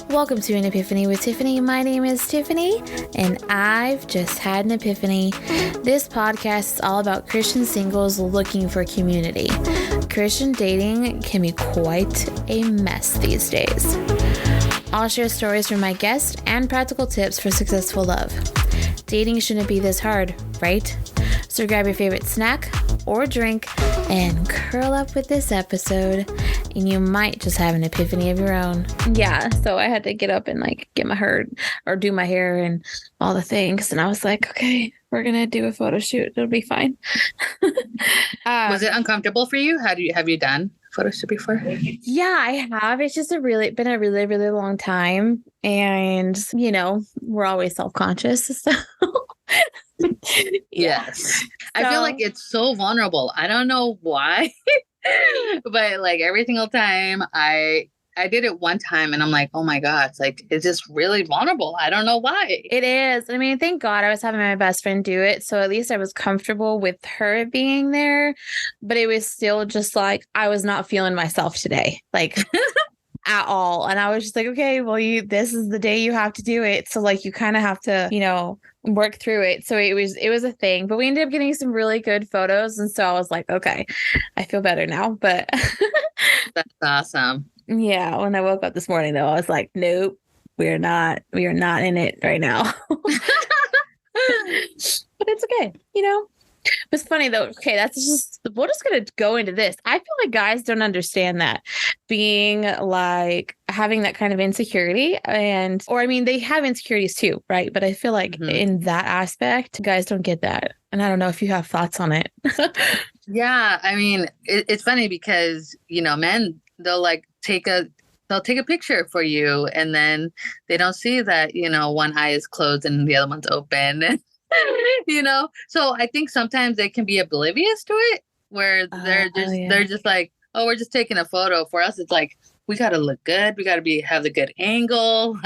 Welcome to an Epiphany with Tiffany. My name is Tiffany, and I've just had an epiphany. This podcast is all about Christian singles looking for community. Christian dating can be quite a mess these days. I'll share stories from my guests and practical tips for successful love. Dating shouldn't be this hard, right? So grab your favorite snack or drink and curl up with this episode, and you might just have an epiphany of your own. Yeah, so I had to get up and get my hair or do my hair and all the things, and I was like, okay, we're gonna do a photo shoot. It'll be fine. Was it uncomfortable for you? Have you done photo shoot before? Yeah, I have. It's just been a really, really long time, and we're always self-conscious. So. Yes. I feel like it's so vulnerable. I don't know why, but every single time I did it one time and I'm like, oh my God, it's just really vulnerable. I don't know why. It is. I mean, thank God I was having my best friend do it. So at least I was comfortable with her being there, but it was still just I was not feeling myself today. At all. And I was just like, okay, well, this is the day you have to do it. So you kind of have to, work through it. So it was a thing, but we ended up getting some really good photos. And so I was like, okay, I feel better now, but that's awesome. Yeah. When I woke up this morning though, I was like, nope, we are not in it right now. But it's okay. It's funny though. Okay, we're just gonna go into this. I feel like guys don't understand that being having that kind of insecurity, they have insecurities too, right? But I feel like in that aspect, guys don't get that. And I don't know if you have thoughts on it. Yeah, I mean, it's funny because men, they'll take a picture for you, and then they don't see that one eye is closed and the other one's open. So I think sometimes they can be oblivious to it, where they're just like, oh, we're just taking a photo. For us, it's we got to look good. We got to have the good angle.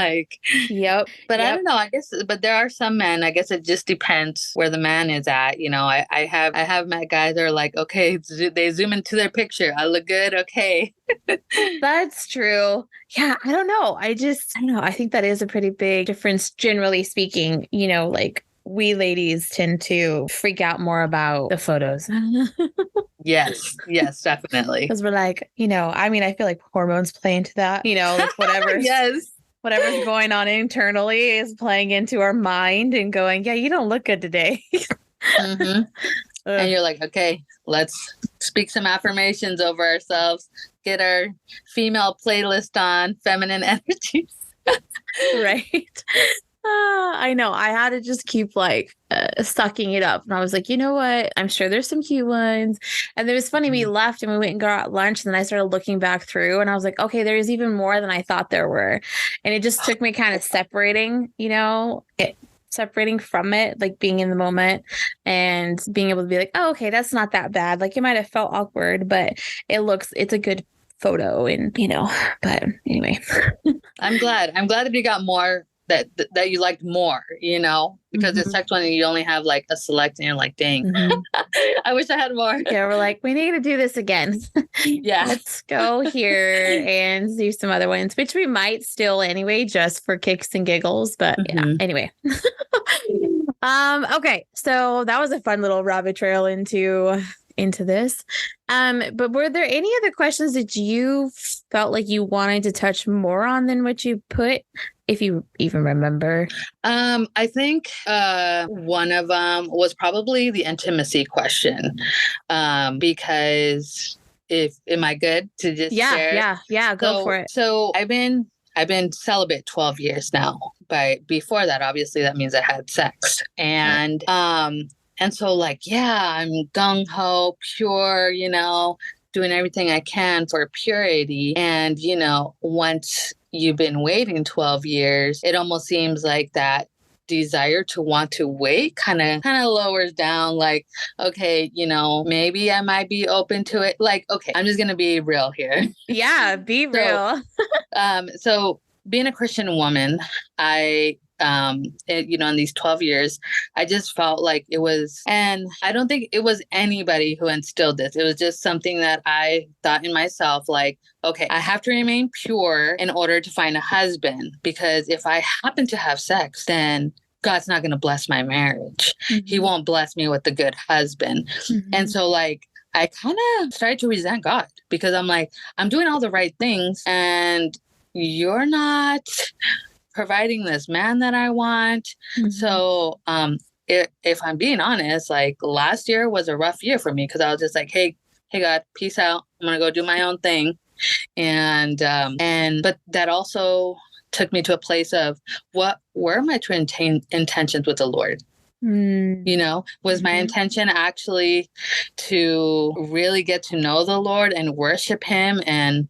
Yep. But I don't know, I guess, but there are some men, I guess it just depends where the man is at. I have met guys that are like, okay, they zoom into their picture. I look good. Okay. That's true. Yeah. I don't know. I don't know. I think that is a pretty big difference, generally speaking, we ladies tend to freak out more about the photos. Yes, definitely. Because we're I feel like hormones play into that, whatever. Yes. Whatever's going on internally is playing into our mind and going, yeah, you don't look good today. Mm-hmm. And you're like, okay, let's speak some affirmations over ourselves, get our female playlist on, feminine energies. Right. I know. I had to just keep sucking it up. And I was like, you know what? I'm sure there's some cute ones. And it was funny. We left and we went and got lunch. And then I started looking back through and I was like, okay, there's even more than I thought there were. And it just took me kind of separating from it, being in the moment and being able to be like, oh, okay, that's not that bad. It might have felt awkward, but it's a good photo. And, but anyway. I'm glad that you got more that you liked more, because the sex one, you only have a select and you're like, dang, I wish I had more. Yeah, we're we need to do this again. Yeah. Let's go here and do some other ones, which we might still anyway, just for kicks and giggles. But yeah, anyway. Okay. So that was a fun little rabbit trail into this. But were there any other questions that you felt like you wanted to touch more on than what you put, if you even remember? I think one of them was probably the intimacy question, because am I good to just share? Yeah, go for it. So I've been celibate 12 years now, but before that, obviously that means I had sex, and so I'm gung-ho, pure, doing everything I can for purity. And, once you've been waiting 12 years, it almost seems like that desire to want to wait kind of lowers down. Okay, maybe I might be open to it. Okay, I'm just going to be real here. Yeah, be real. So being a Christian woman, I in these 12 years, I just felt like it was, and I don't think it was anybody who instilled this. It was just something that I thought in myself, like, okay, I have to remain pure in order to find a husband, because if I happen to have sex, then God's not going to bless my marriage. He won't bless me with a good husband. And so like, I kind of started to resent God, because I'm like, I'm doing all the right things and you're not providing this man that I want. So if I'm being honest, like last year was a rough year for me, because I was just like, hey God, peace out. I'm going to go do my own thing. But that also took me to a place of, what were my true intentions with the Lord? Was my intention actually to really get to know the Lord and worship him and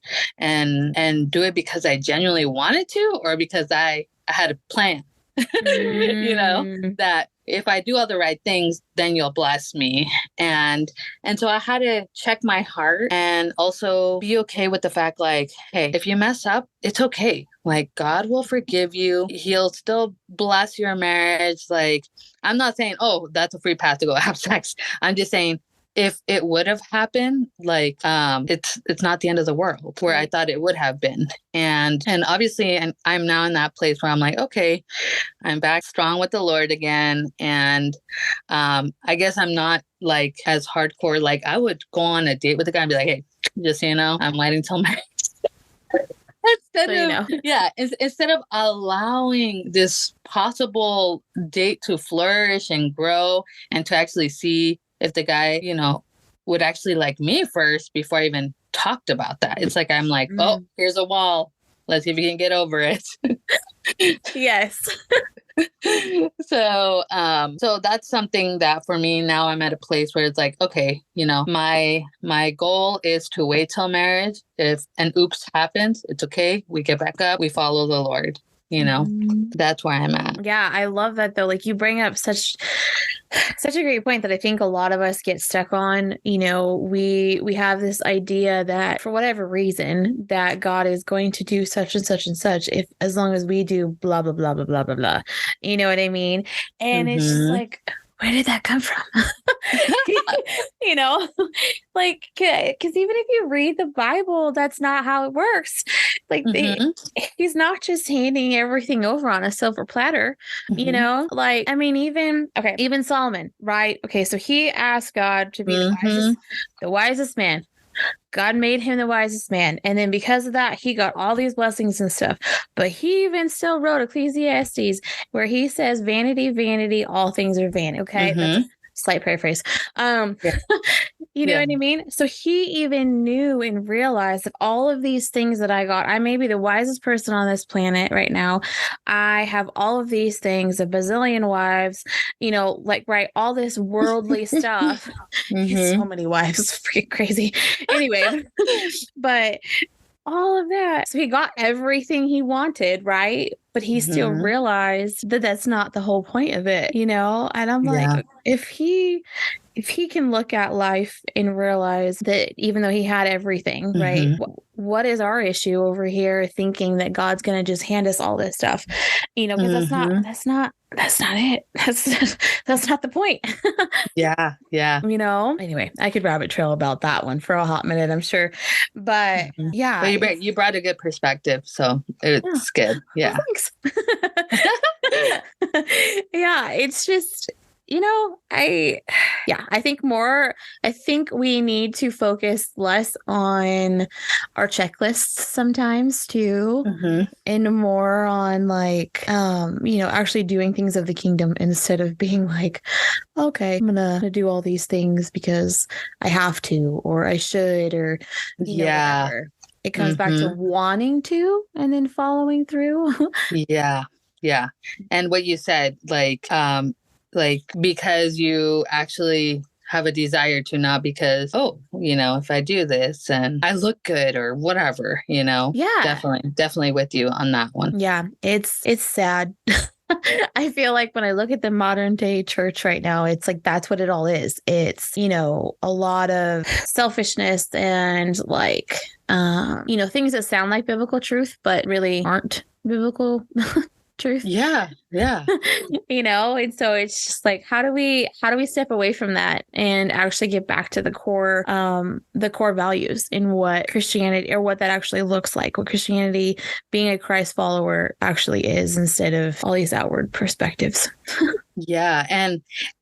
do it because I genuinely wanted to, or because I had a plan? That if I do all the right things, then you'll bless me. And so I had to check my heart and also be okay with the fact, like, hey, if you mess up, it's okay. Like, God will forgive you. He'll still bless your marriage. Like, I'm not saying, oh, that's a free pass to go have sex. I'm just saying, if it would have happened, like, it's not the end of the world, where I thought it would have been. And obviously, and I'm now in that place where I'm like, okay, I'm back strong with the Lord again. And I guess I'm not like as hardcore. Like, I would go on a date with a guy and be like, hey, just so you know, I'm waiting till marriage. Instead of allowing this possible date to flourish and grow, and to actually see if the guy, would actually like me first before I even talked about that. It's like, I'm like, oh, here's a wall. Let's see if you can get over it. Yes. So that's something that for me now, I'm at a place where it's like, okay, my goal is to wait till marriage. If an oops happens, it's okay. We get back up. We follow the Lord. That's where I'm at. Yeah, I love that though. Like, you bring up such a great point that I think a lot of us get stuck on. We have this idea that for whatever reason that God is going to do such and such and such, if as long as we do blah blah blah blah blah blah blah. You know what I mean? And it's just like, where did that come from? Like, because even if you read the Bible, that's not how it works. Like, he's not just handing everything over on a silver platter, like, I mean, even Solomon, right? Okay. So he asked God to be the wisest man. God made him the wisest man. And then because of that, he got all these blessings and stuff. But he even still wrote Ecclesiastes, where he says, vanity, vanity, all things are vanity. Okay. That's a slight paraphrase. You know what I mean? So he even knew and realized that all of these things that I got, I may be the wisest person on this planet right now. I have all of these things, a bazillion wives, right, all this worldly stuff. He has so many wives. It's freaking crazy. Anyway, but all of that. So he got everything he wanted, right? But he still realized that that's not the whole point of it, And I'm like, if he can look at life and realize that even though he had everything, right? What is our issue over here thinking that God's going to just hand us all this stuff? Because that's not it. That's not the point. Yeah. Anyway, I could rabbit trail about that one for a hot minute, I'm sure. But yeah. But you brought a good perspective, so it's good. Yeah. Well, thanks. Yeah, it's just, I think we need to focus less on our checklists sometimes too, and more on like, actually doing things of the kingdom, instead of being like, okay, I'm gonna do all these things because I have to, or I should, or whatever. It comes back to wanting to and then following through. Yeah. And what you said, like because you actually have a desire to, not because, if I do this and I look good or whatever, definitely with you on that one. Yeah, it's sad. I feel like when I look at the modern day church right now, it's like, that's what it all is. It's, a lot of selfishness and like, things that sound like biblical truth, but really aren't biblical Truth. Yeah. Yeah. And so it's just like, how do we step away from that and actually get back to the core values in what Christianity, or what that actually looks like, what Christianity, being a Christ follower, actually is, instead of all these outward perspectives. Yeah.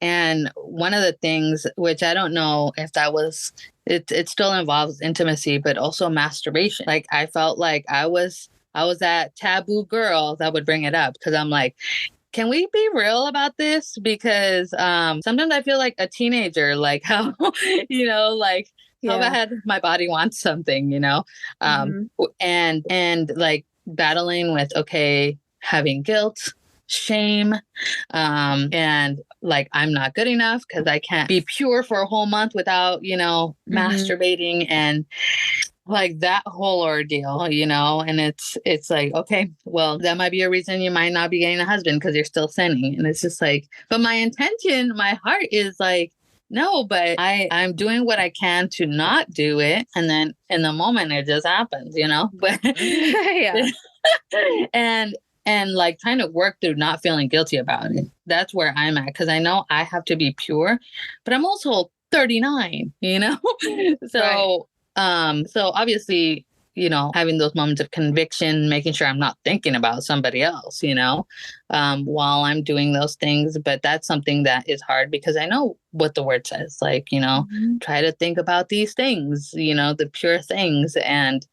And one of the things, which I don't know if that was, it still involves intimacy, but also masturbation. Like, I felt like I was that taboo girl that would bring it up, because I'm like, can we be real about this? Because sometimes I feel like a teenager, like how, like how bad my body wants something, and like battling with, having guilt, shame, and like, I'm not good enough because I can't be pure for a whole month without, masturbating, and like that whole ordeal, and it's like, okay, well, that might be a reason you might not be getting a husband, because you're still sinning. And it's just like, but my intention, my heart is like, no, but I'm doing what I can to not do it. And then in the moment it just happens, but Yeah. and like trying to work through not feeling guilty about it. That's where I'm at, because I know I have to be pure, but I'm also 39, so Right. so obviously, having those moments of conviction, making sure I'm not thinking about somebody else, while I'm doing those things. But that's something that is hard, because I know what the word says, like, try to think about these things, the pure things. And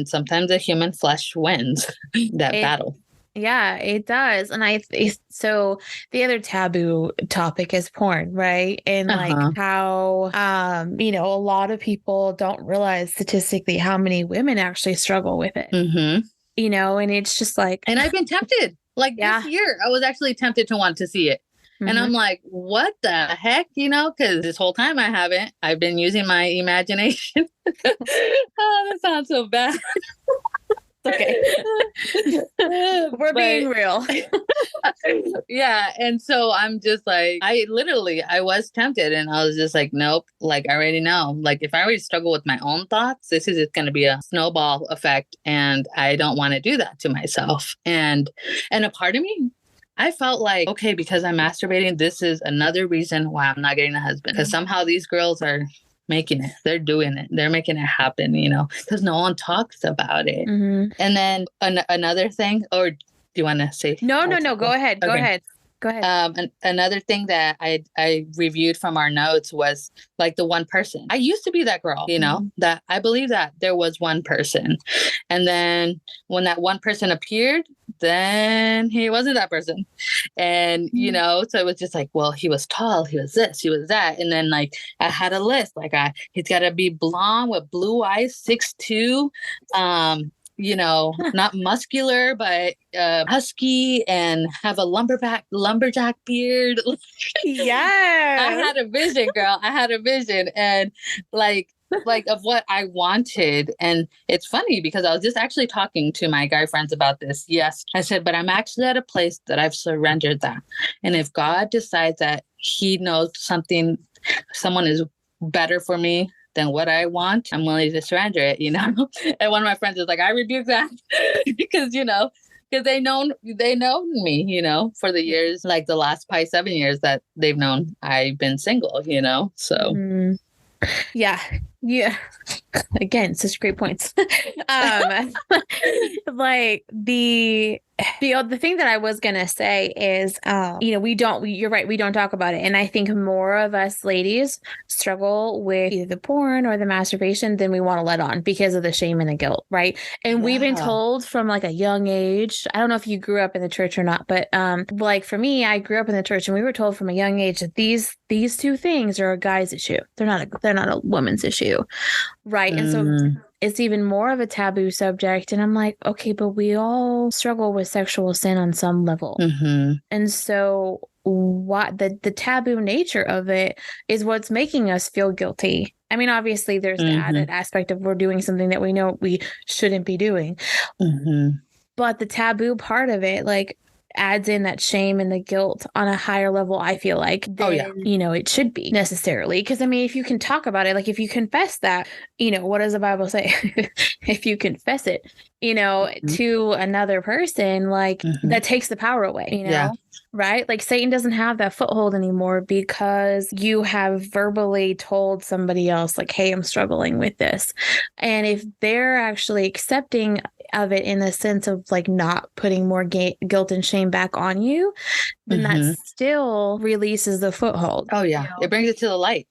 sometimes the human flesh wins that battle. Yeah, it does. And so the other taboo topic is porn, right? And like how, a lot of people don't realize statistically how many women actually struggle with it, and it's just like, and I've been tempted, like this year, I was actually tempted to want to see it. And I'm like, what the heck, because this whole time I've been using my imagination. Oh, that sounds so bad. Okay. We're being real. Yeah. And so I'm just like, I was tempted, and I was just like, nope, like, I already know, like, if I already struggle with my own thoughts, this is just going to be a snowball effect. And I don't want to do that to myself. And a part of me, I felt like, okay, because I'm masturbating, this is another reason why I'm not getting a husband, because somehow these girls are making it. They're doing it. They're making it happen, because no one talks about it. And then another thing, or do you want to say? No. Go ahead. Okay. Go ahead. Another thing that I reviewed from our notes was like the one person. I used to be that girl, that I believe that there was one person. And then when that one person appeared, then he wasn't that person. And, so it was just like, well, he was tall, he was this, he was that. And then like, I had a list, like he's got to be blonde with blue eyes, 6'2", not muscular, but husky, and have a lumberjack beard. Yeah. I had a vision, girl. I had a vision, and like of what I wanted. And it's funny, because I was just actually talking to my guy friends about this. Yes. I said, but I'm actually at a place that I've surrendered that. And if God decides that he knows someone is better for me than what I want, I'm willing to surrender it, And one of my friends is like, I rebuke that because, because they know me, for the years, like the last probably 7 years that they've known I've been single, so. Yeah. Again, such great points. Like the thing that I was gonna say is, you're right, we don't talk about it, and I think more of us ladies struggle with either the porn or the masturbation than we want to let on, because of the shame and the guilt, right? And we've been told from like a young age. I don't know if you grew up in the church or not, but like for me, I grew up in the church, and we were told from a young age that these two things are a guy's issue. They're not a woman's issue, right? And so it's even more of a taboo subject. And I'm like, okay, but we all struggle with sexual sin on some level. And so what the taboo nature of it is what's making us feel guilty. I mean, obviously there's the added aspect of we're doing something that we know we shouldn't be doing. But the taboo part of it, like, adds in that shame and the guilt on a higher level, I feel like, than, it should be necessarily. Because, I mean, if you can talk about it, like if you confess that, what does the Bible say? If you confess it, to another person, like that takes the power away, right? Like Satan doesn't have that foothold anymore because you have verbally told somebody else, like, hey, I'm struggling with this. And if they're actually accepting of it in the sense of like not putting more guilt and shame back on you, then that still releases the foothold. Oh, yeah. It brings it to the light.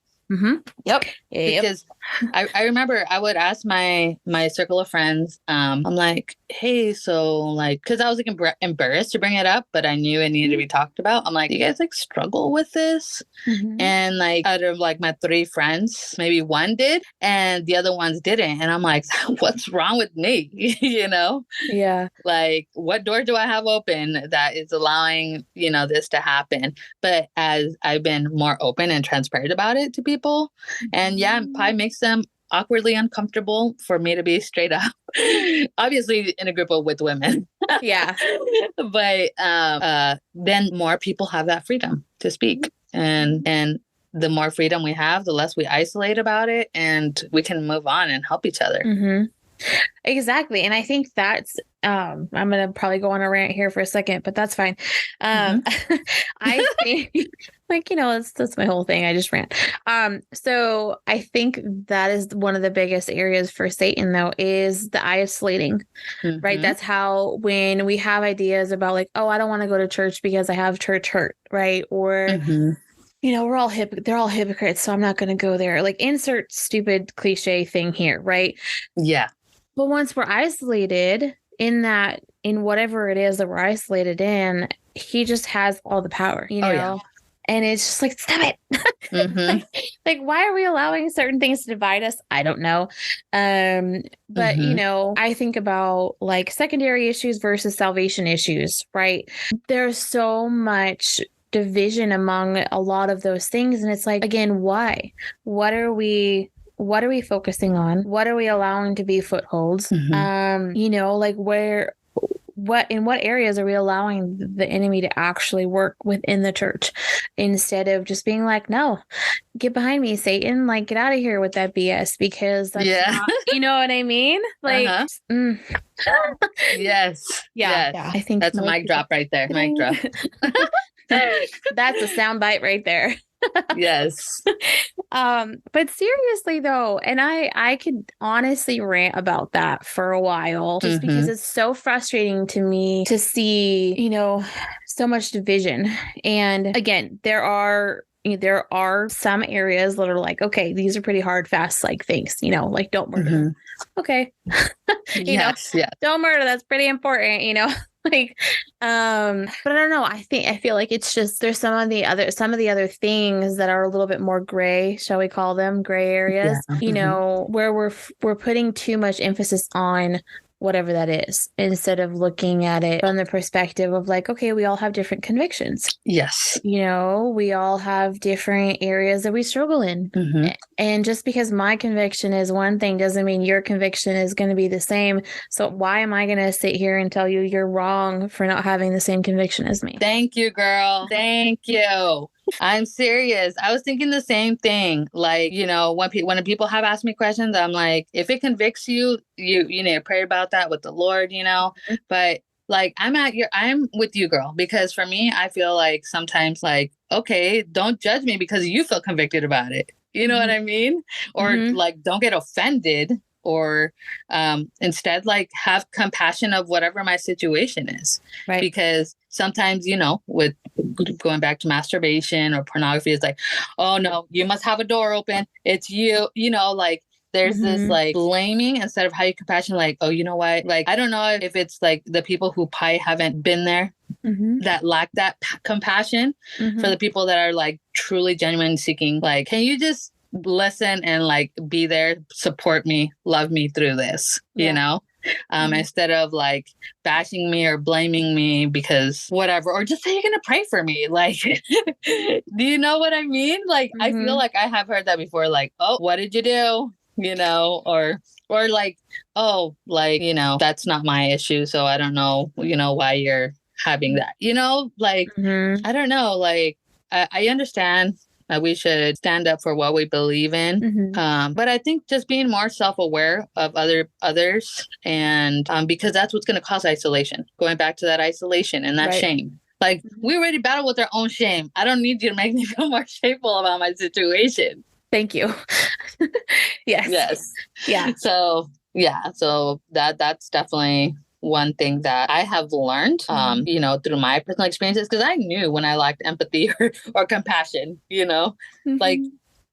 Yep. Because I remember I would ask my circle of friends, I'm like, hey, so like, because I was like embarrassed to bring it up, but I knew it needed to be talked about. I'm like, you guys like struggle with this? And like out of like my 3 friends, maybe one did and the other ones didn't. And I'm like, what's wrong with me? Yeah. Like, what door do I have open that is allowing, this to happen? But as I've been more open and transparent about it to people, and it probably makes them awkwardly uncomfortable for me to be straight up. Obviously in a group with women. Yeah. But then more people have that freedom to speak. And the more freedom we have, the less we isolate about it, and we can move on and help each other. Exactly. And I think that's, I'm going to probably go on a rant here for a second, but that's fine. I think like, that's my whole thing. I just rant. So I think that is one of the biggest areas for Satan though, is the isolating, right? That's how, when we have ideas about like, oh, I don't want to go to church because I have church hurt, right? Or, we're all they're all hypocrites, so I'm not going to go there. Like insert stupid cliche thing here, right? Yeah. But once we're isolated in whatever it is that we're isolated in, he just has all the power, And it's just like, stop it. like, why are we allowing certain things to divide us? I don't know. But, I think about like secondary issues versus salvation issues, right? There's so much division among a lot of those things. And it's like, again, why? What are we focusing on? What are we allowing to be footholds? Like in what areas are we allowing the enemy to actually work within the church instead of just being like, no, get behind me, Satan, like get out of here with that BS, because that's not, you know what I mean? Like, Yes. Yeah. I think that's a mic drop right there. Mic drop. That's a sound bite right there. Yes. But seriously though, and I could honestly rant about that for a while, just because it's so frustrating to me to see, so much division. And again, there are some areas that are like, okay, these are pretty hard, fast, like things, like don't murder. Okay. Yes. Don't murder. That's pretty important, like, but I don't know. I feel like it's just, there's some of the other things that are a little bit more gray, shall we call them gray areas, where we're putting too much emphasis on whatever that is, instead of looking at it from the perspective of like, okay, we all have different convictions. Yes. We all have different areas that we struggle in. And just because my conviction is one thing doesn't mean your conviction is going to be the same. So why am I going to sit here and tell you you're wrong for not having the same conviction as me? Thank you, girl. Thank you. I'm serious. I was thinking the same thing. Like, when people have asked me questions, I'm like, if it convicts you, you need to pray about that with the Lord, But like, I'm with you, girl, because for me, I feel like sometimes like, okay, don't judge me because you feel convicted about it. You know what I mean? Or like, don't get offended, or instead like have compassion of whatever my situation is. Right. Because sometimes, with going back to masturbation or pornography, it's like, oh no, you must have a door open. It's you, like there's this like blaming instead of having compassion. Like, oh, you know what? Like, I don't know if it's like the people who probably haven't been there that lack that compassion for the people that are like truly genuine seeking. Like, can you just listen and like be there, support me, love me through this, instead of like bashing me or blaming me because whatever, or just say you're gonna pray for me. Like, do you know what I mean? Like, I feel like I have heard that before. Like, oh, what did you do? Or like, oh, like, that's not my issue. So I don't know, why you're having that, you know, like, I don't know, like, I understand that we should stand up for what we believe in. But I think just being more self-aware of others and because that's what's going to cause isolation, going back to that isolation and that shame. Like, we already battle with our own shame. I don't need you to make me feel more shameful about my situation. Thank you. Yes. Yeah. So that's definitely one thing that I have learned, you know, through my personal experiences, because I knew when I lacked empathy or compassion, you know, like,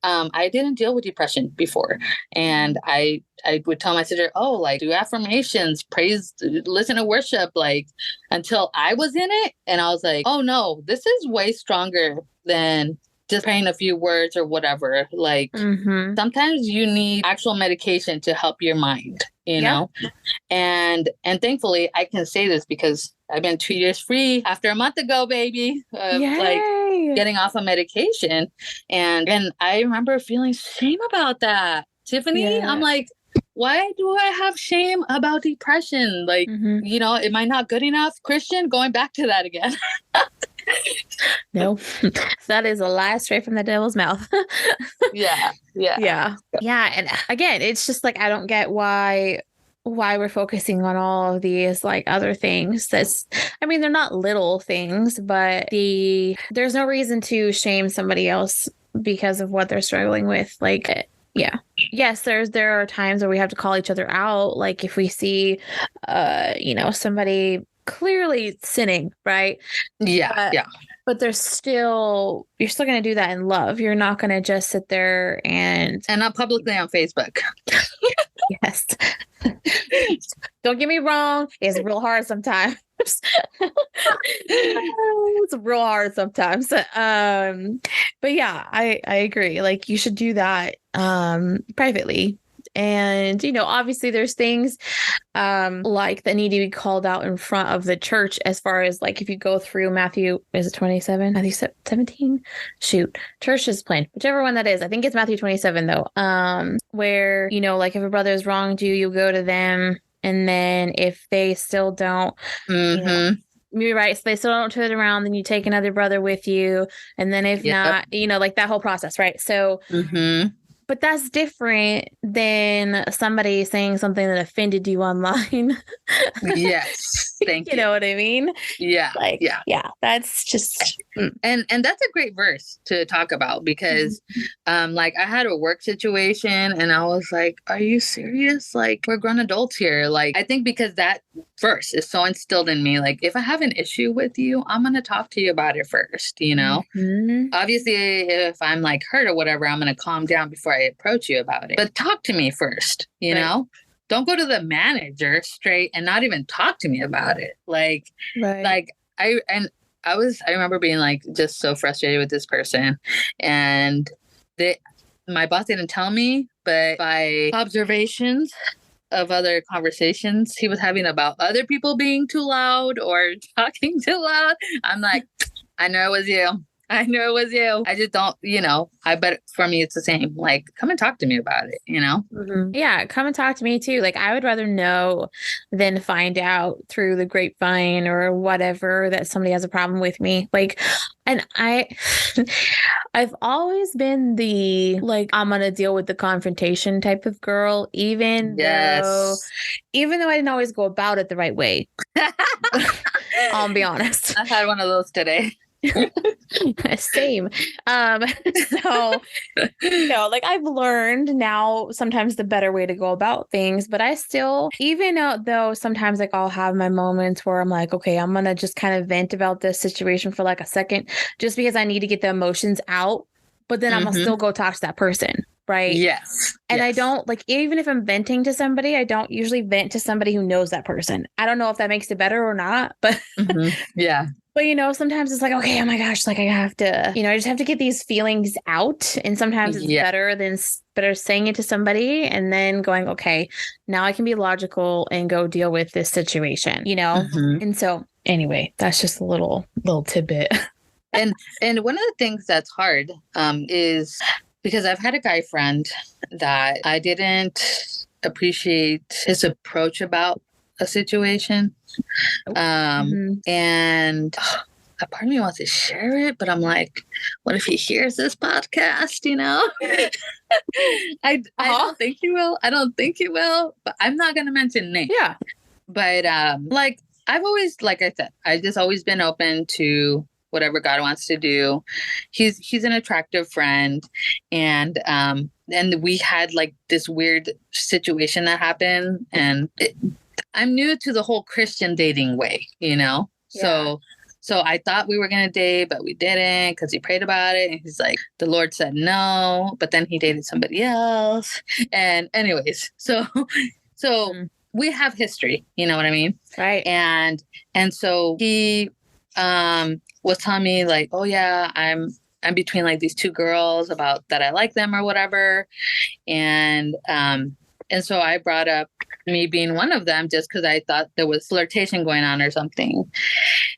I didn't deal with depression before. And I would tell my sister, oh, like, do affirmations, praise, listen to worship, like, until I was in it. And I was like, oh no, this is way stronger than just praying a few words or whatever. Like, sometimes you need actual medication to help your mind, you know? And thankfully I can say this because I've been 2 years free after a month ago, baby, like getting off of medication. And I remember feeling shame about that, Tiffany. I'm like, why do I have shame about depression? Like, you know, am I not good enough? Christian, going back to that again. No, that is a lie straight from the devil's mouth. Yeah. And again, it's just like, I don't get why we're focusing on all of these like other things. I mean, they're not little things, but there's no reason to shame somebody else because of what they're struggling with. Like, yes, there are times where we have to call each other out. Like, if we see, you know, somebody clearly sinning, right? But you're still going to do that in love. You're not going to just sit there and not publicly on Facebook. Yes. Don't get me wrong. It's real hard sometimes. It's real hard sometimes. But yeah, I agree. Like, you should do that privately. And, you know, obviously there's things like that need to be called out in front of the church, as far as like, if you go through Matthew, is it 27? Matthew 17? Shoot. Church is plain. Whichever one that is. I think it's Matthew 27 though. Where, you know, like, if a brother's wronged you, you go to them. And then if they still don't, you know, you're right. So they still don't turn it around, then you take another brother with you. And then if not, you know, like that whole process, right? So but that's different than somebody saying something that offended you online. Yes. Thank you. You know what I mean? Yeah. Like, yeah, that's just. And that's a great verse to talk about because, like, I had a work situation and I was like, are you serious? Like, we're grown adults here. Like, I think because that verse is so instilled in me, like, if I have an issue with you, I'm going to talk to you about it first, you know? Obviously, if I'm like hurt or whatever, I'm going to calm down before I approach you about it. But talk to me first, you know? Don't go to the manager straight and not even talk to me about it. Like, I remember being like just so frustrated with this person, and my boss didn't tell me, but by observations of other conversations he was having about other people being too loud or talking too loud, I'm like, I know it was you. I know it was you. I just don't, you know, I bet for me it's the same. Like, come and talk to me about it, you know? Yeah, come and talk to me too. Like, I would rather know than find out through the grapevine or whatever that somebody has a problem with me. Like, and I've always been the, like, I'm going to deal with the confrontation type of girl, even though I didn't always go about it the right way. I'll be honest. I had one of those today. Same. So, you know, like, I've learned now sometimes the better way to go about things, but I still, even though sometimes like I'll have my moments where I'm like, okay, I'm gonna just kind of vent about this situation for like a second, just because I need to get the emotions out, but then I'm gonna still go talk to that person. Right. Yes. And I don't, like, even if I'm venting to somebody, I don't usually vent to somebody who knows that person. I don't know if that makes it better or not, but yeah. But, you know, sometimes it's like, okay, oh my gosh, like, I have to, you know, I just have to get these feelings out. And sometimes it's better saying it to somebody and then going, okay, now I can be logical and go deal with this situation, you know? And so anyway, that's just a little tidbit. And one of the things that's hard is because I've had a guy friend that I didn't appreciate his approach about a situation. And a part of me wants to share it, but I'm like, what if he hears this podcast, you know? I don't think he will. I don't think he will, but I'm not going to mention names. Yeah. But like, I've always, like I said, I've just always been open to whatever God wants to do. He's an attractive friend. And we had like this weird situation that happened. And I'm new to the whole Christian dating way, you know? Yeah. So I thought we were going to date, but we didn't because he prayed about it. And he's like, the Lord said no, but then he dated somebody else. And anyways, so we have history, you know what I mean? Right. And so he was telling me like, oh yeah, I'm between like these two girls about that I like them or whatever. And so I brought up me being one of them just because I thought there was flirtation going on or something.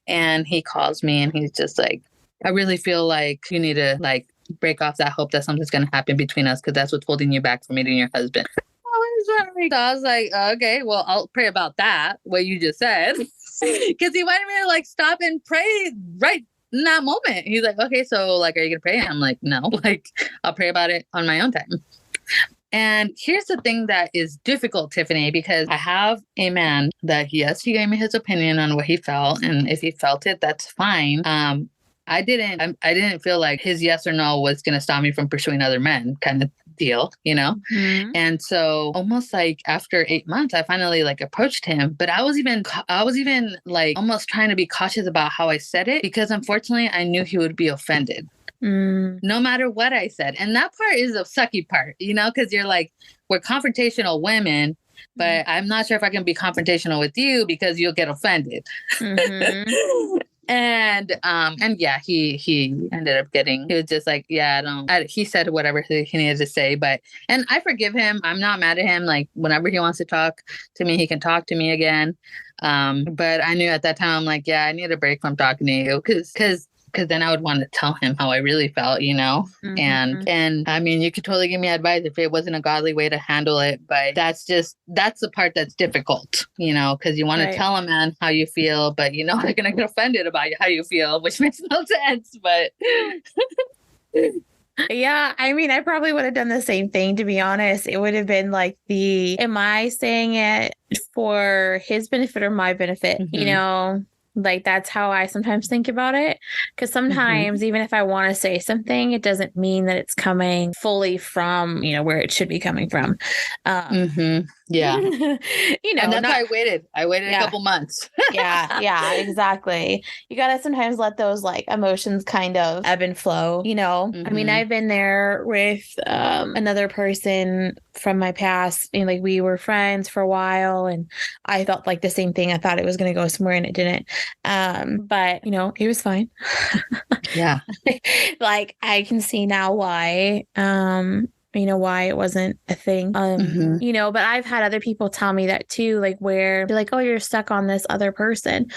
And he calls me and he's just like, I really feel like you need to like break off that hope that something's going to happen between us because that's what's holding you back from meeting your husband. So I was like, okay, well, I'll pray about that, what you just said. Because he wanted me to like stop and pray right in that moment. He's like, okay, so like, are you going to pray? And I'm like, no, like I'll pray about it on my own time. And here's the thing that is difficult, Tiffany, because I have a man that, yes, he gave me his opinion on what he felt. And if he felt it, that's fine. I didn't feel like his yes or no was going to stop me from pursuing other men kind of deal, you know? Mm-hmm. And so almost like after 8 months, I finally like approached him, but I was even like almost trying to be cautious about how I said it because unfortunately I knew he would be offended. No matter what I said. And that part is the sucky part, you know, because you're like, we're confrontational women, but I'm not sure if I can be confrontational with you because you'll get offended. Mm-hmm. And yeah, he ended up he was just like, yeah, he said whatever he needed to say, and I forgive him. I'm not mad at him. Like whenever he wants to talk to me, he can talk to me again. But I knew at that time, I'm like, yeah, I need a break from talking to you because then I would want to tell him how I really felt, you know? Mm-hmm. And I mean, you could totally give me advice if it wasn't a godly way to handle it, but that's the part that's difficult, you know, because you want to tell a man how you feel, but you know, they're going to get offended about how you feel, which makes no sense, but... Yeah, I mean, I probably would have done the same thing, to be honest. It would have been like am I saying it for his benefit or my benefit, you know? Like, that's how I sometimes think about it. Because sometimes, even if I want to say something, it doesn't mean that it's coming fully from, you know, where it should be coming from. Yeah. You know, and that's why I waited. A couple months. Yeah, exactly. You got to sometimes let those like emotions kind of ebb and flow, you know? I mean, I've been there with another person from my past, and like we were friends for a while, and I felt like the same thing. I thought it was going to go somewhere and it didn't. But you know, it was fine. Yeah. Like I can see now why, you know, why it wasn't a thing. You know, but I've had other people tell me that too, like where they're like, oh, you're stuck on this other person.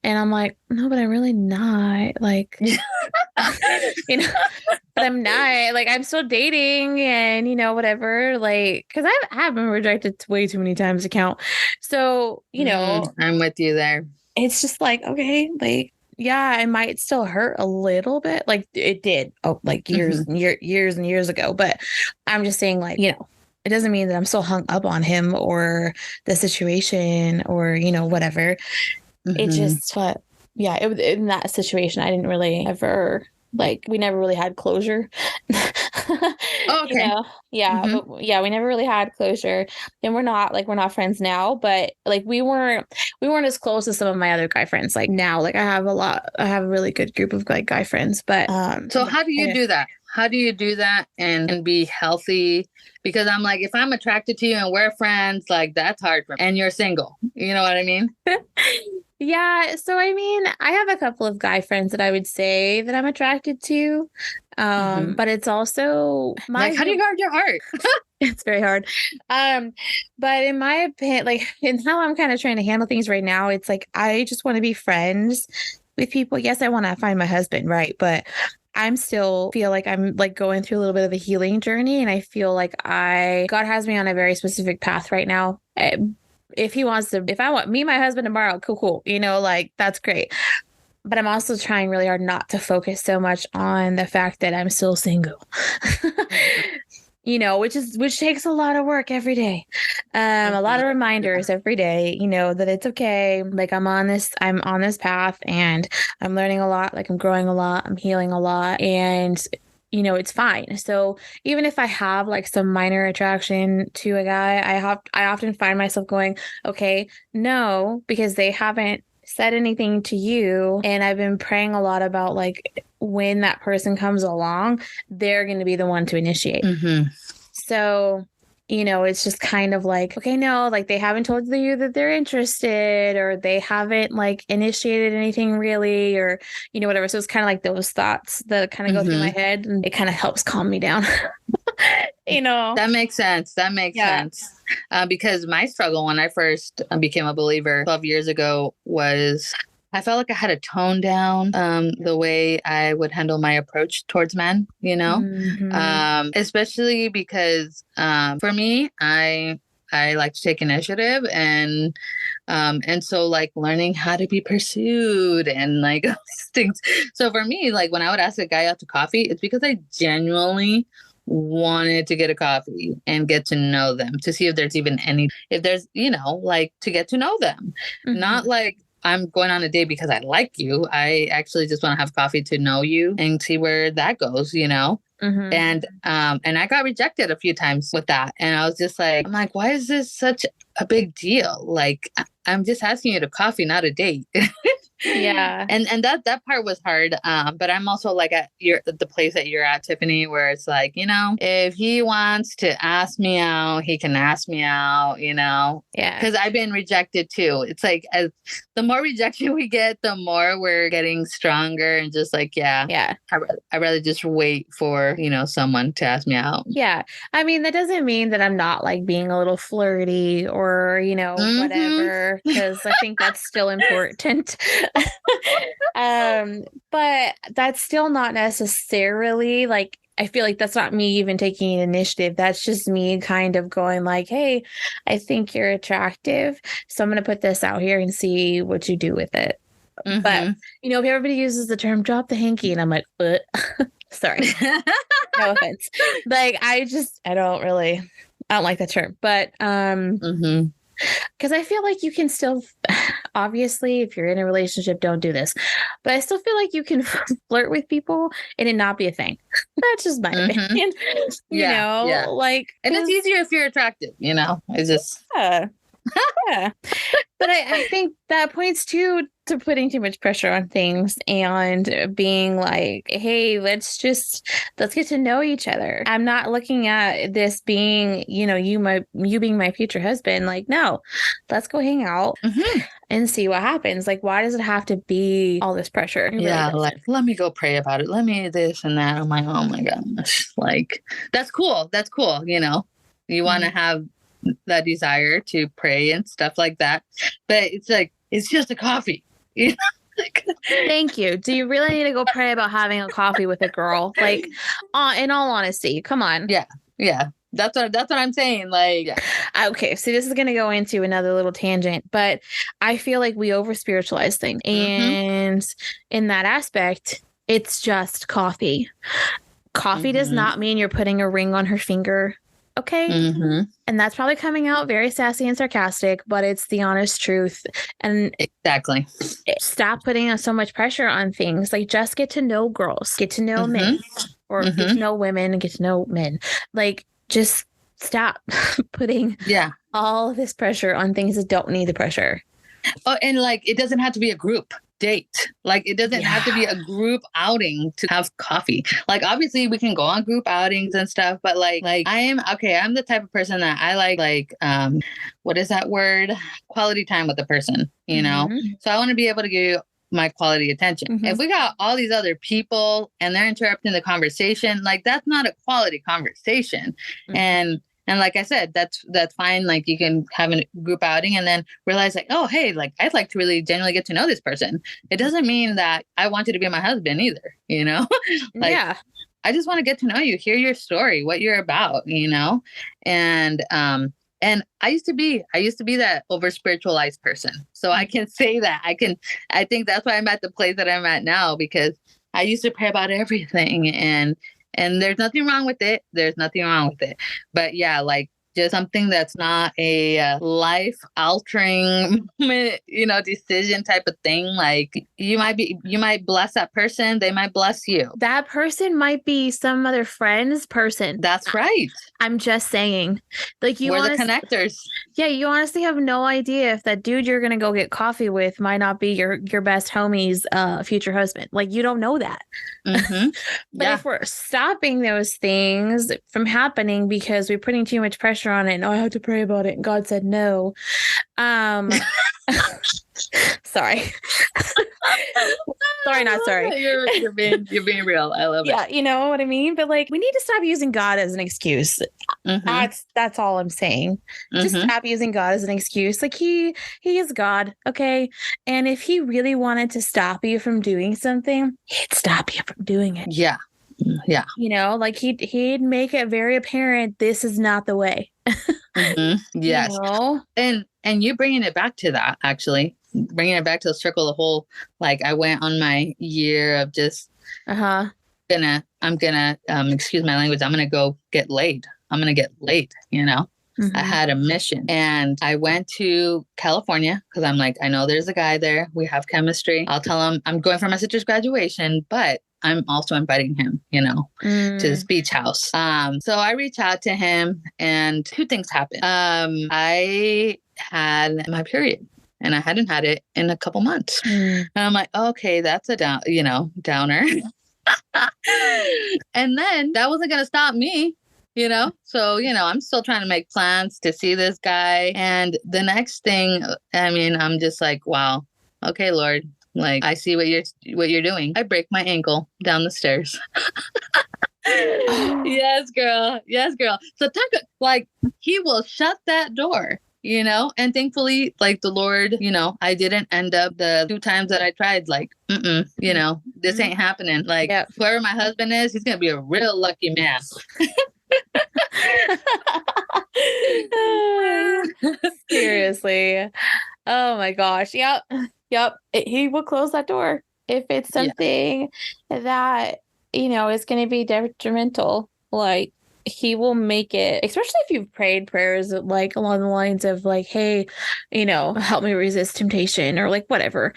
And I'm like, no, but I'm really not. Like, you know, but I'm not. Like, I'm still dating and, you know, whatever. Like, because I have been rejected way too many times to count. So, you know. I'm with you there. It's just like, okay, like, yeah, it might still hurt a little bit. Like it did, like years and years ago. But I'm just saying, like, you know, it doesn't mean that I'm still hung up on him or the situation or, you know, whatever. It just, but yeah, in that situation, I didn't really ever, like, we never really had closure. Oh, okay. You know? Yeah. But yeah, we never really had closure, and we're not friends now, but like we weren't as close as some of my other guy friends. Like now, like I have a really good group of like guy friends, but so how do you do that? How do you do that and be healthy? Because I'm like, if I'm attracted to you and we're friends, like that's hard for me. And you're single. You know what I mean? Yeah. So, I mean, I have a couple of guy friends that I would say that I'm attracted to. But it's also like, how do you guard your heart? It's very hard. But in my opinion, like in how I'm kind of trying to handle things right now, it's like, I just want to be friends with people. Yes, I want to find my husband. Right. But I'm still feel like I'm like going through a little bit of a healing journey. And I feel like God has me on a very specific path right now. If he wants to, if I want me, my husband tomorrow, cool, you know, like that's great. But I'm also trying really hard not to focus so much on the fact that I'm still single. You know, which takes a lot of work every day. A lot of reminders every day, you know, that it's okay. Like I'm on this path and I'm learning a lot, like I'm growing a lot, I'm healing a lot, and you know, it's fine. So even if I have like some minor attraction to a guy, I often find myself going, okay, no, because they haven't said anything to you. And I've been praying a lot about like when that person comes along, they're going to be the one to initiate. So, you know, it's just kind of like, okay, no, like they haven't told you that they're interested, or they haven't like initiated anything really, or, you know, whatever. So it's kind of like those thoughts that kind of go through my head, and it kind of helps calm me down. You know, that makes sense. That makes sense. Because my struggle when I first became a believer 12 years ago was I felt like I had to tone down the way I would handle my approach towards men, you know, especially because for me, I like to take initiative, and so like learning how to be pursued and like all these things. So for me, like when I would ask a guy out to coffee, it's because I genuinely wanted to get a coffee and get to know them, to see if there's even if there's, you know, like to get to know them. Not like I'm going on a date because I like you. I actually just want to have coffee to know you and see where that goes, you know? And I got rejected a few times with that. And I was just like, I'm like, why is this such a big deal? Like, I'm just asking you to coffee, not a date. Yeah. And that part was hard. But I'm also like at the place that you're at, Tiffany, where it's like, you know, if he wants to ask me out, he can ask me out, you know? Yeah. Because I've been rejected too. It's like the more rejection we get, the more we're getting stronger, and just like, yeah. I'd rather just wait for, you know, someone to ask me out. Yeah. I mean, that doesn't mean that I'm not like being a little flirty or, you know, whatever, because I think that's still important. But that's still not necessarily like, I feel like that's not me even taking initiative. That's just me kind of going like, hey, I think you're attractive, so I'm going to put this out here and see what you do with it. But, you know, if everybody uses the term drop the hanky, and I'm like, sorry, no offense. Like, I don't like that term, but, because I feel like you can still, obviously, if you're in a relationship, don't do this. But I still feel like you can flirt with people and it not be a thing. That's just my opinion. You know, like, and it's easier if you're attractive. You know, it's just yeah. But I think that points to putting too much pressure on things and being like, hey, let's get to know each other. I'm not looking at this being, you know, you being my future husband. Like, no, let's go hang out and see what happens. Like, why does it have to be all this pressure? Yeah, like, let me go pray about it. Let me this and that. I'm like, oh my gosh. Like, that's cool. That's cool. You know, you want to have that desire to pray and stuff like that. But it's like, it's just a coffee. You know? Thank you. Do you really need to go pray about having a coffee with a girl? Like, in all honesty, come on. Yeah. That's what I'm saying. Like, okay, so this is going to go into another little tangent, but I feel like we over spiritualize things. And in that aspect, it's just coffee. Coffee does not mean you're putting a ring on her finger. Okay. And that's probably coming out very sassy and sarcastic, but it's the honest truth. And exactly. Stop putting so much pressure on things. Like, just get to know girls, get to know men, or get to know women and get to know men. Like, just stop putting all this pressure on things that don't need the pressure. Oh, and like, it doesn't have to be a group date. Like, it doesn't have to be a group outing to have coffee. Like, obviously we can go on group outings and stuff, but like I'm the type of person that I like what is that word? Quality time with a person, you know? So I want to be able to give my quality attention. If we got all these other people and they're interrupting the conversation, like, that's not a quality conversation. And like I said, that's fine. Like, you can have a group outing and then realize like, oh, hey, like, I'd like to really genuinely get to know this person. It doesn't mean that I want you to be my husband either, you know? Like, I just want to get to know you, hear your story, what you're about, you know? And And I used to be that over spiritualized person. So I can say that I think that's why I'm at the place that I'm at now, because I used to pray about everything, and there's nothing wrong with it. There's nothing wrong with it. But yeah, like just something that's not a life altering, decision type of thing. Like you might bless that person. They might bless you. That person might be some other friend's person. That's right. I'm just saying, like We're the connectors. Yeah, you honestly have no idea if that dude you're gonna go get coffee with might not be your best homie's future husband. Like you don't know that. Mm-hmm. But if we're stopping those things from happening because we're putting too much pressure on it, and I have to pray about it, and God said no. Sorry. Sorry, not sorry. You're being real. I love it. Yeah, you know what I mean? But like we need to stop using God as an excuse. Mm-hmm. That's all I'm saying. Just stop using God as an excuse. Like he is God, okay? And if he really wanted to stop you from doing something, he'd stop you from doing it. Yeah. Yeah. You know, like he'd make it very apparent this is not the way. Mm-hmm. Yes. You know? And you bringing it back to that, actually. Bringing it back to the circle, the whole, like I went on my year of just I'm gonna excuse my language, I'm gonna go get laid. I'm gonna get laid, you know. I had a mission, and I went to California because I'm like, I know there's a guy there. We have chemistry. I'll tell him I'm going for my sister's graduation, but I'm also inviting him, to this beach house. So I reached out to him, and two things happened. I had my period, and I hadn't had it in a couple months. And I'm like, okay, that's a downer. And then that wasn't going to stop me, So, I'm still trying to make plans to see this guy. And the next thing, I'm just like, wow, okay, Lord, like I see what you're doing. I break my ankle down the stairs. Yes, girl. So he will shut that door. And thankfully, like the Lord, I didn't end up the 2 times that I tried, like, this ain't happening. Like, whoever my husband is, he's going to be a real lucky man. Seriously. Oh my gosh. Yep. He will close that door if it's something that, is going to be detrimental. Like, he will make it, especially if you've prayed prayers like along the lines of like, hey, help me resist temptation, or like whatever.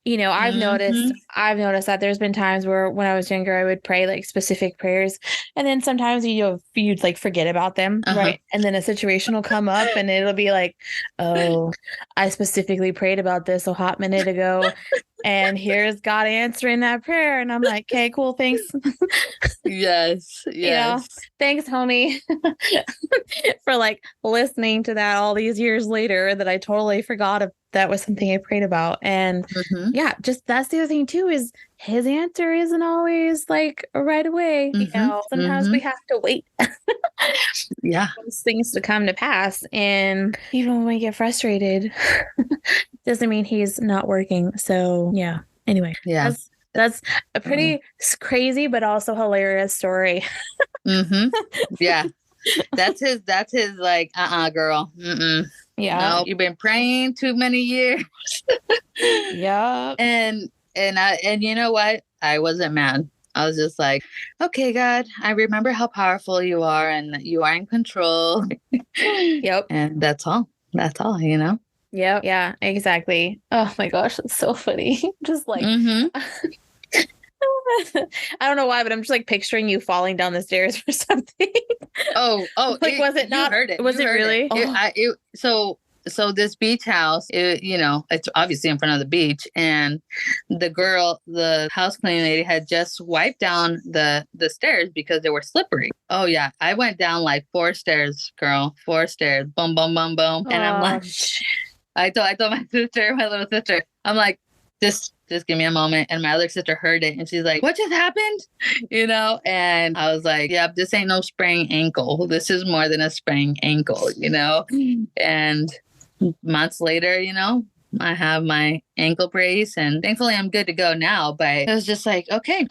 I've noticed that there's been times where when I was younger, I would pray like specific prayers, and then sometimes you'd like forget about them, right? And then a situation will come up, and it'll be like, oh, I specifically prayed about this a hot minute ago, and here's God answering that prayer, and I'm like, okay, cool, thanks. Yes. Thanks, homie, for like listening to that all these years later that I totally forgot if that was something I prayed about. And just that's the other thing too, is his answer isn't always like right away. Sometimes we have to wait. Those things to come to pass. And even when we get frustrated, doesn't mean he's not working. So anyway, that's a pretty crazy but also hilarious story. Yeah. That's his like, girl. No, you've been praying too many years. And you know what? I wasn't mad. I was just like, okay, God, I remember how powerful you are and that you are in control. And that's all, Yep. Yeah, exactly. Oh my gosh, that's so funny. Just like, I don't know why, but I'm just like picturing you falling down the stairs or something. Oh, like, was it not? Heard it. Was it really? So this beach house, it's obviously in front of the beach, and the house cleaning lady had just wiped down the stairs because they were slippery. Oh yeah, I went down like 4 stairs, girl, 4 stairs, boom, boom, boom, boom, and I'm like, I told my little sister, I'm like, just give me a moment. And my other sister heard it, and she's like, what just happened? And I was like, yeah, this ain't no sprained ankle. This is more than a sprained ankle, And months later, I have my ankle brace, and thankfully I'm good to go now. But it was just like, okay.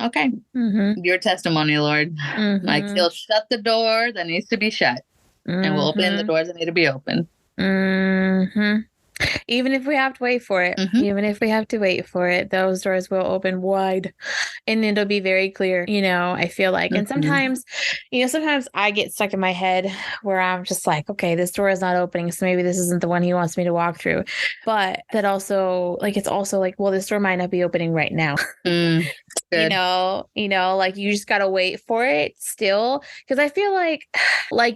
Your testimony, Lord. Like, he'll shut the door that needs to be shut. and we'll open the doors that need to be open. Even if we have to wait for it, those doors will open wide and it'll be very clear, I feel like. And sometimes I get stuck in my head where I'm just like, okay, this door is not opening, so maybe this isn't the one he wants me to walk through. But that also, it's also like, well, this door might not be opening right now. Good. Like you just got to wait for it still. Because I feel like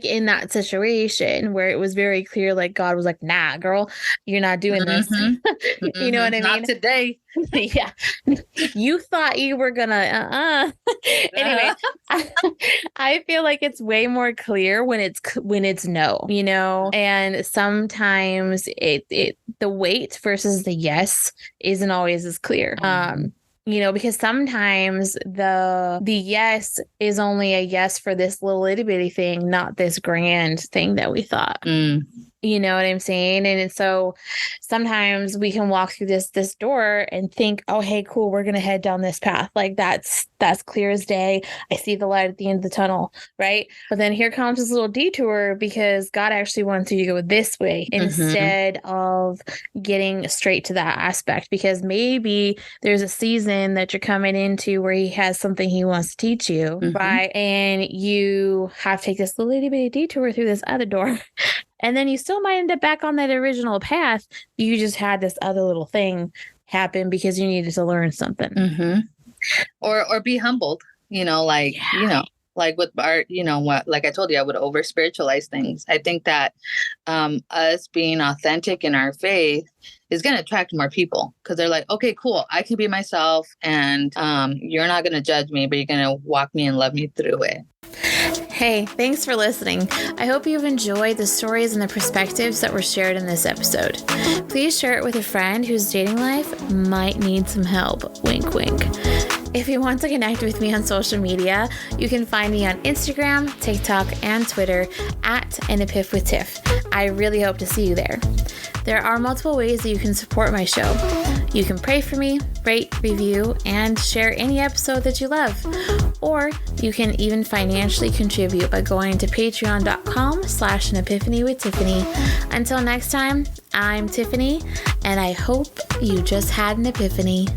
in that situation where it was very clear, like God was like, nah, girl, you're not doing this. You know what I mean? Not today. Yeah. You thought you were gonna, Anyway, I feel like it's way more clear when it's no, and sometimes the wait versus the yes isn't always as clear. Because sometimes the yes is only a yes for this little itty bitty thing, not this grand thing that we thought. You know what I'm saying? And so sometimes we can walk through this door and think, oh, hey, cool, we're going to head down this path. Like that's clear as day. I see the light at the end of the tunnel, right? But then here comes this little detour because God actually wants you to go this way instead of getting straight to that aspect, because maybe there's a season that you're coming into where he has something he wants to teach you, right? And you have to take this little itty bitty detour through this other door. And then you still might end up back on that original path. You just had this other little thing happen because you needed to learn something. Or be humbled, like with art, like I told you, I would over spiritualize things. I think that us being authentic in our faith is going to attract more people because they're like, okay, cool, I can be myself and you're not going to judge me, but you're going to walk me and love me through it. Hey, thanks for listening. I hope you've enjoyed the stories and the perspectives that were shared in this episode. Please share it with a friend whose dating life might need some help. Wink, wink. If you want to connect with me on social media, you can find me on Instagram, TikTok, and Twitter @AnEpiphWithTiff. I really hope to see you there. There are multiple ways that you can support my show. You can pray for me, rate, review, and share any episode that you love. Or you can even financially contribute by going to patreon.com/anepiphany with Tiffany. Until next time, I'm Tiffany, and I hope you just had an epiphany.